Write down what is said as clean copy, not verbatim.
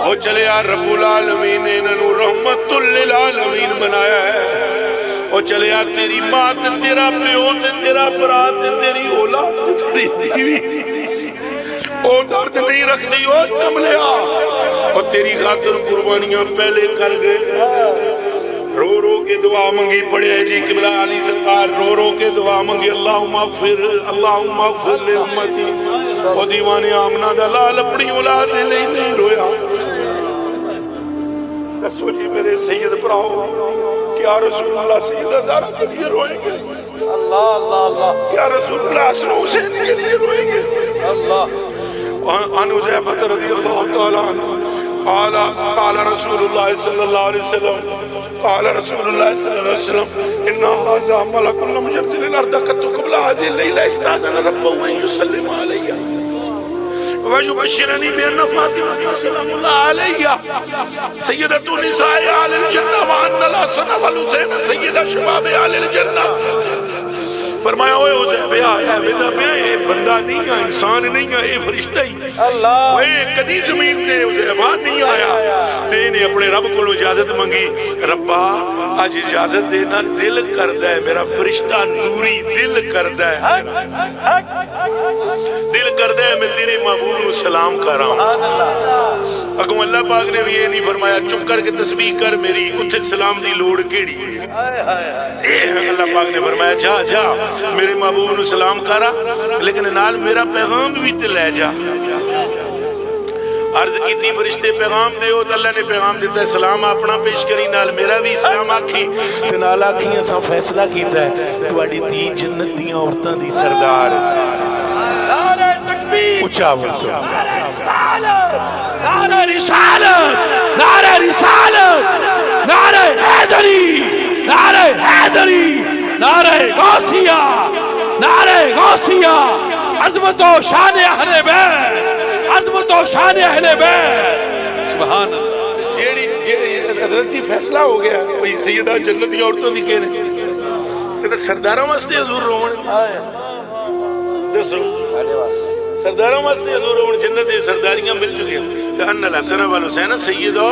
وہ چلے یار رب العالمین نے انہوں رحمت للعالمین بنایا ہے. وہ چلے یار تیری ماں تے تیرا پیو تے تیرا برات تے تیری اولاد تے تیری بیوی او درد نہیں رکھ دی او کملیا اور تیری خاطر قربانیاں پہلے کر گئے. رو رو کے دعا منگی پڑے جی قبلہ علی سرکار رو رو کے دعا منگی اللہم اغفر لے امتی. وہ دیوان آمنہ دا لال اپنی اولاد نہیں رویا. دسو جی میرے سید پراؤ کیا رسول اللہ سیدہ زہرا کے لیے روئیں گے؟ اللہ اللہ اللہ. کیا رسول اللہ حسن حسین کے لیے روئیں گے؟ اللہ. عن حذیفہ رضی اللہ تعالیٰ عنہ قال رسول اللہ صلی اللہ علیہ وسلم قال رسول اللہ صلی اللہ علیہ وسلم ان هذا ملک لم ينزل الارض قط قبل هذه الليله استاذن ربه ان يسلم علي ويبشرني بان فاطمه سلام الله عليها سيدة نساء اهل الجنه وان الحسن والحسين سيد شباب اهل الجنه. فرمایا ہوئے حذیفہ ہے ویدہ پہ یہ بندہ نہیں ہے انسان نہیں ہے یہ فرشتہ ہی. وہ کدی زمین تے حذیفہ نہیں آیا تے نے اپنے رب کو اجازت منگی ربا آج اجازت دینا دل کردہ ہے میرا فرشتہ نوری دل کردہ ہے میں تیرے محبوب کو سلام کر رہا ہوں. اگوں اللہ پاک نے بھی یہ نہیں فرمایا چپ کر کے تسبیح کر میری اتھے سلام دی لوڑ کیڑی. اللہ پاک نے فرمایا جا جا میرے محبوب نے سلام کرا لیکن نال میرا پیغام بھی تے لے جا. عرض کی تھی فرشتے پیغام دے ہو تو اللہ نے پیغام دیتا ہے سلام اپنا پیش کری نال میرا بھی سلام آکھی تے نال آکھی ایسا فیصلہ کیتا ہے تواڈی تی جنت دیاں عورتاں دی سردار. نعرہ تکبیر. اچھا ورسو نعرہ رسالت نعرہ رسالت نعرہ حیدری نعرہ حیدری نعرہ غوثیہ نعرہ غوثیہ. عظمت و شان اہل بیت عظمت و شان اہل بیت. سبحان اللہ. حضرت جی فیصلہ ہو گیا وہی سیدہ جنتی عورتوں دی کہنے تیرے سرداروں واسطے حضور رومن دسو سرداروں واسطے حضور رومن جنت سرداریاں مل چکی ہیں. تو ان الحسن والحسین سیدہ